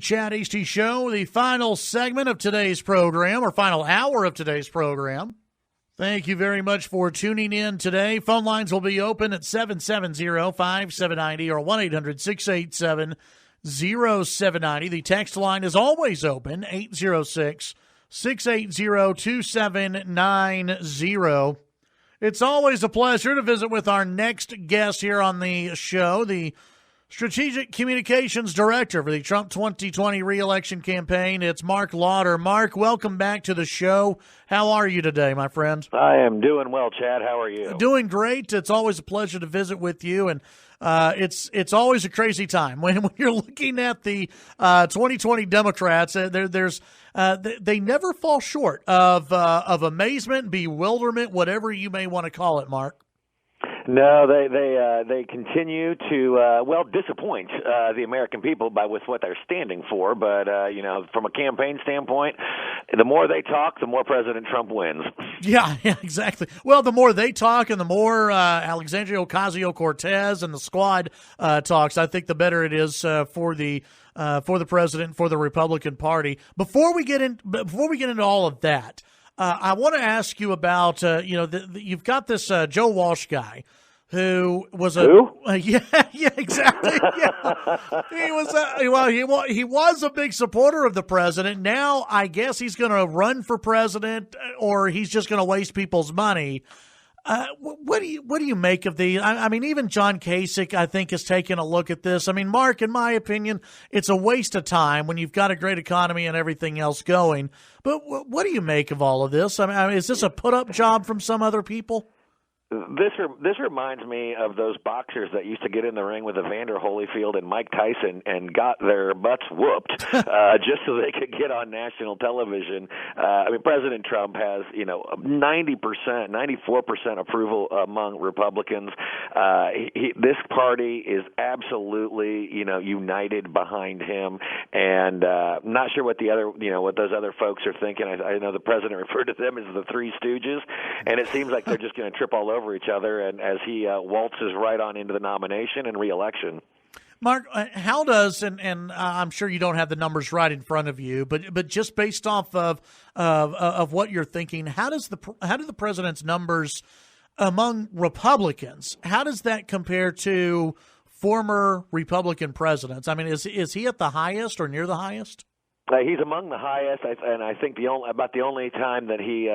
Chad Hasty Show, the final segment of today's program, or final hour of today's program. Thank you very much for tuning in today. Phone lines will be open at 770-5790 or 1-800-687-0790. The text line is always open, 806-680-2790. It's always a pleasure to visit with our next guest here on the show, the Strategic Communications Director for the Trump 2020 re-election campaign. It's Marc Lauder. Marc, welcome back to the show. How are you today, my friend? I am doing well, Chad. How are you? Doing great. It's always a pleasure to visit with you, and it's always a crazy time when you're looking at the 2020 Democrats. They never fall short of amazement, bewilderment, whatever you may want to call it, Marc. No, they continue to disappoint the American people with what they're standing for. But from a campaign standpoint, the more they talk, the more President Trump wins. Yeah, exactly. Well, the more they talk, and the more Alexandria Ocasio-Cortez and the squad talks, I think the better it is for the president, for the Republican Party. Before we get into all of that. I want to ask you about, you've got this Joe Walsh guy who was yeah, exactly. Yeah. He was a big supporter of the president. Now I guess he's going to run for president, or he's just going to waste people's money. What do you make of the? I mean, even John Kasich, I think, has taken a look at this. I mean, Marc, in my opinion, it's a waste of time when you've got a great economy and everything else going. But what do you make of all of this? I mean, is this a put-up job from some other people? This reminds me of those boxers that used to get in the ring with Evander Holyfield and Mike Tyson and got their butts whooped just so they could get on national television. I mean, President Trump has 90%, 94% approval among Republicans. This party is absolutely united behind him, and not sure what what those other folks are thinking. I know the president referred to them as the Three Stooges, and it seems like they're just going to trip all over each other, and as he waltzes right on into the nomination and re-election. Marc, how does, and I'm sure you don't have the numbers right in front of you, but just based off of what you're thinking, how do the president's numbers among Republicans, how does that compare to former Republican presidents? I mean, is he at the highest or near the highest? He's among the highest, and I think the only time that he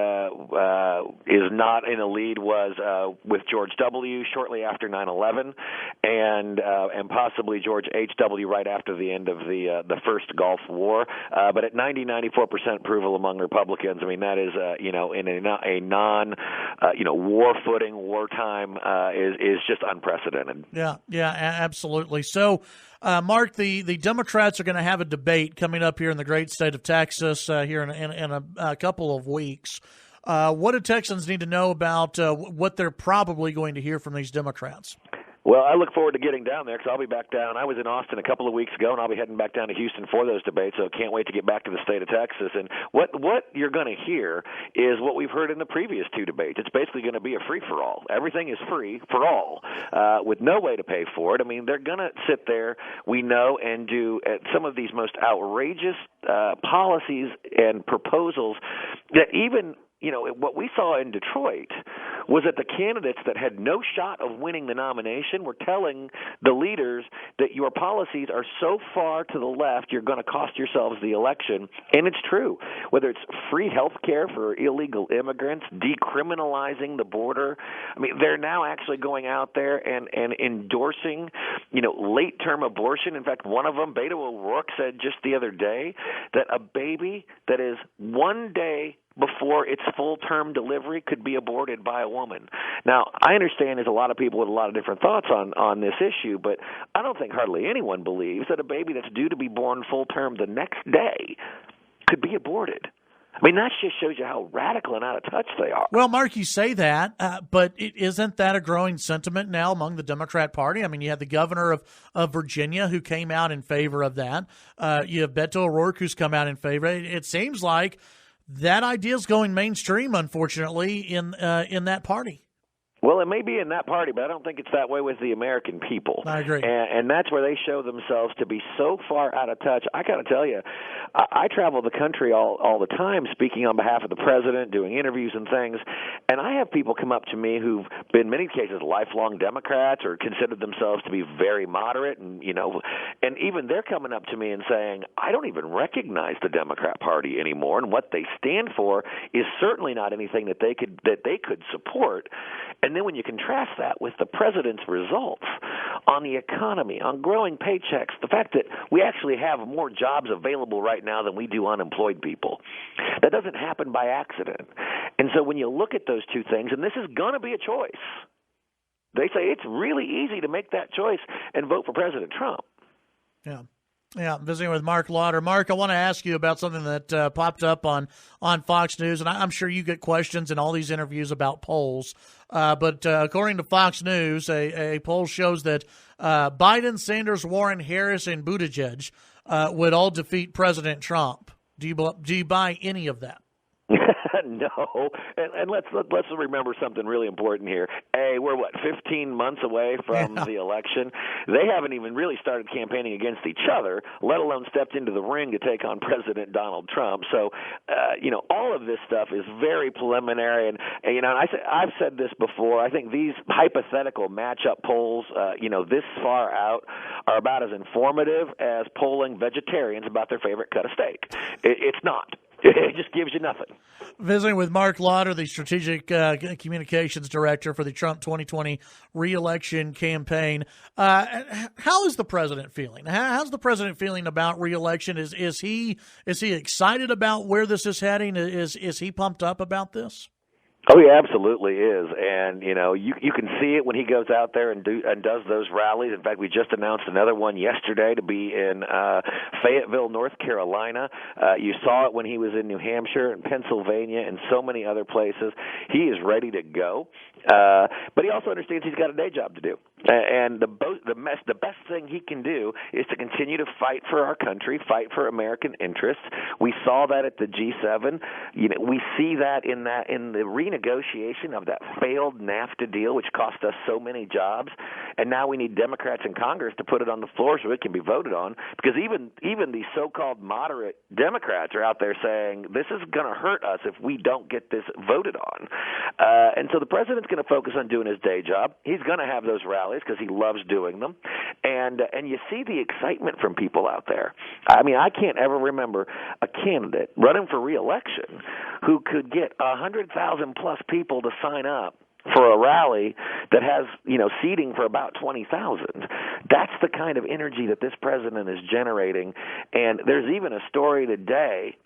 is not in the lead was with George W. shortly after 9/11, and possibly George H.W. right after the end of the first Gulf War. But at 94% approval among Republicans, I mean that is in a non war footing, wartime is just unprecedented. Yeah, absolutely. So. Marc, the Democrats are going to have a debate coming up here in the great state of Texas here in a couple of weeks. What do Texans need to know about what they're probably going to hear from these Democrats? Well, I look forward to getting down there because I'll be back down. I was in Austin a couple of weeks ago, and I'll be heading back down to Houston for those debates, so can't wait to get back to the state of Texas. And what you're going to hear is what we've heard in the previous two debates. It's basically going to be a free-for-all. Everything is free for all with no way to pay for it. I mean, they're going to sit there, we know, and do some of these most outrageous policies and proposals that even – what we saw in Detroit was that the candidates that had no shot of winning the nomination were telling the leaders that your policies are so far to the left, you're going to cost yourselves the election. And it's true. Whether it's free health care for illegal immigrants, decriminalizing the border. I mean, they're now actually going out there and endorsing, late-term abortion. In fact, one of them, Beto O'Rourke, said just the other day that a baby that is one day before its full-term delivery could be aborted by a woman. Now, I understand there's a lot of people with a lot of different thoughts on this issue, but I don't think hardly anyone believes that a baby that's due to be born full-term the next day could be aborted. I mean, that just shows you how radical and out of touch they are. Well, Marc, you say that, but isn't that a growing sentiment now among the Democrat Party? I mean, you had the governor of Virginia who came out in favor of that. You have Beto O'Rourke who's come out in favor. It seems like that idea is going mainstream, unfortunately, in that party. Well, it may be in that party, but I don't think it's that way with the American people. I agree. And that's where they show themselves to be so far out of touch. I got to tell you, I travel the country all the time speaking on behalf of the president, doing interviews and things, and I have people come up to me who've been, in many cases, lifelong Democrats or considered themselves to be very moderate, and even they're coming up to me and saying, I don't even recognize the Democrat Party anymore, and what they stand for is certainly not anything that they could support. And then when you contrast that with the president's results on the economy, on growing paychecks, the fact that we actually have more jobs available right now than we do unemployed people, that doesn't happen by accident. And so when you look at those two things, and this is going to be a choice, they say it's really easy to make that choice and vote for President Trump. Yeah. Yeah, visiting with Marc Lauder. Marc, I want to ask you about something that popped up on Fox News, and I'm sure you get questions in all these interviews about polls. But according to Fox News, a poll shows that Biden, Sanders, Warren, Harris, and Buttigieg would all defeat President Trump. Do you buy any of that? No, and let's remember something really important here. We're 15 months away from the election. They haven't even really started campaigning against each other, let alone stepped into the ring to take on President Donald Trump. So, all of this stuff is very preliminary, and I've said this before. I think these hypothetical matchup polls, this far out, are about as informative as polling vegetarians about their favorite cut of steak. It's not. It just gives you nothing. Visiting with Marc Lauder, the Strategic Communications Director for the Trump 2020 re-election campaign. How is the president feeling? How's the president feeling about re-election? Is he excited about where this is heading? Is he pumped up about this? Oh, he absolutely is, and you can see it when he goes out there and does those rallies. In fact, we just announced another one yesterday to be in Fayetteville, North Carolina. You saw it when he was in New Hampshire and Pennsylvania and so many other places. He is ready to go, but he also understands he's got a day job to do, and the best thing he can do is to continue to fight for our country, fight for American interests. We saw that at the G7. We see that in the renegotiation of that failed NAFTA deal, which cost us so many jobs, and now we need Democrats in Congress to put it on the floor so it can be voted on, because even the so-called moderate Democrats are out there saying this is going to hurt us if we don't get this voted on. And so the president's going to focus on doing his day job. He's going to have those rallies because he loves doing them, and you see the excitement from people out there. I mean, I can't ever remember a candidate running for re-election who could get 100,000 plus people to sign up for a rally that has, seating for about 20,000. That's the kind of energy that this president is generating. And there's even a story today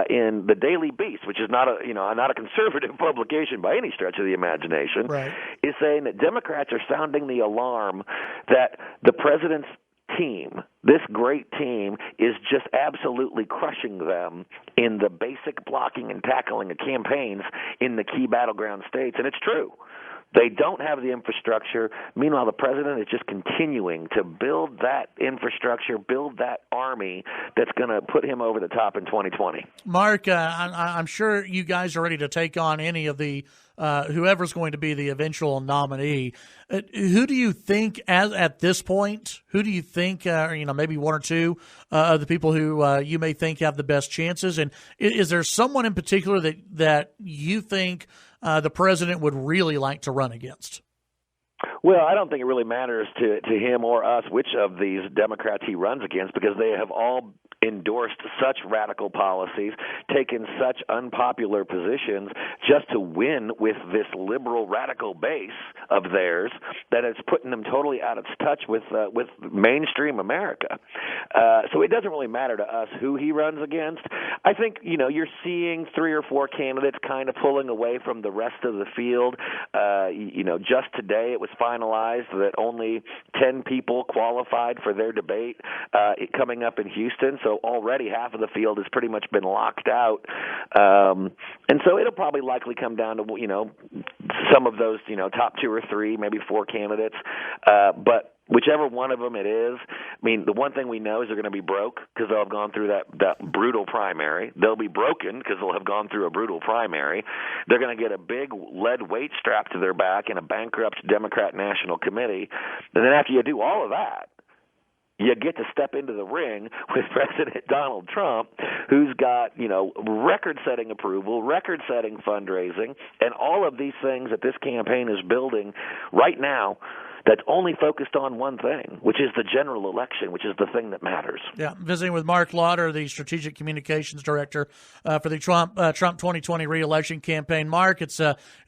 in the Daily Beast, which is not a conservative publication by any stretch of the imagination, right, is saying that Democrats are sounding the alarm that the president's team, this great team, is just absolutely crushing them in the basic blocking and tackling of campaigns in the key battleground states. And it's true. They don't have the infrastructure. Meanwhile, the president is just continuing to build that infrastructure, build that army that's going to put him over the top in 2020. Marc, I'm sure you guys are ready to take on any of the whoever's going to be the eventual nominee. Who do you think, at this point, maybe one or two of the people who you may think have the best chances? And is there someone in particular that you think the president would really like to run against? Well, I don't think it really matters to him or us which of these Democrats he runs against, because they have all endorsed such radical policies, taken such unpopular positions just to win with this liberal radical base of theirs that it's putting them totally out of touch with mainstream America. So it doesn't really matter to us who he runs against. I think, you're seeing 3 or 4 candidates kind of pulling away from the rest of the field. Just today it was finalized that only 10 people qualified for their debate coming up in Houston. So already half of the field has pretty much been locked out. And so it'll probably likely come down to, some of those, top 2 or 3, maybe 4 candidates. But whichever one of them it is, I mean, the one thing we know is they're going to be broke because they'll have gone through that brutal primary. They'll be broken because they'll have gone through a brutal primary. They're going to get a big lead weight strapped to their back in a bankrupt Democrat National Committee. And then after you do all of that, you get to step into the ring with President Donald Trump, who's got, record-setting approval, record-setting fundraising, and all of these things that this campaign is building right now that's only focused on one thing, which is the general election, which is the thing that matters. Yeah, visiting with Marc Lauder, the Strategic Communications Director for the Trump 2020 re-election campaign. Marc, it's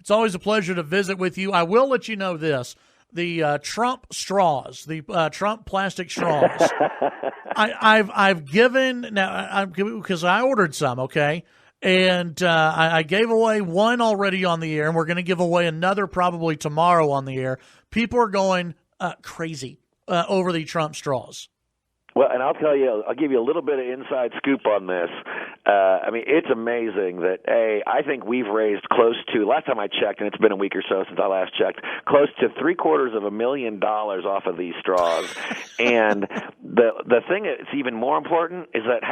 always a pleasure to visit with you. I will let you know this. The Trump straws, the Trump plastic straws. I've given now because I ordered some, okay, and I gave away one already on the air, and we're going to give away another probably tomorrow on the air. People are going crazy over the Trump straws. Well, and I'll give you a little bit of inside scoop on this. It's amazing that, I think we've raised close to, last time I checked, and it's been a week or so since I last checked, close to $750,000 off of these straws. And the thing that's even more important is that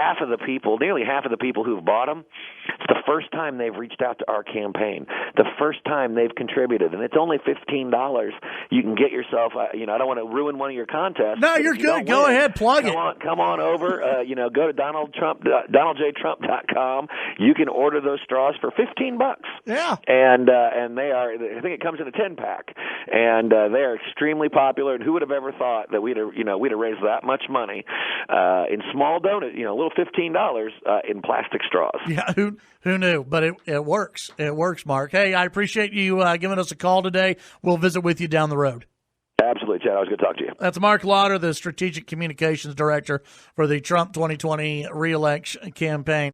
nearly half of the people who've bought them, it's the first time they've reached out to our campaign, the first time they've contributed, and it's only $15. You can get yourself, I don't want to ruin one of your contests. No, you're good. Go ahead, plug it. Come on over. Go to DonaldJtrump.com. You can order those straws for $15. Yeah, and they are. I think it comes in a 10-pack, and they are extremely popular. And who would have ever thought that we'd have raised that much money in small donut, little $15 in plastic straws? Yeah, who knew? But it works. It works, Marc. Hey, I appreciate you giving us a call today. We'll visit with you down the road. Absolutely, Chad. I was going to talk to you. That's Marc Lauder, the Strategic Communications Director for the Trump 2020 re-election campaign.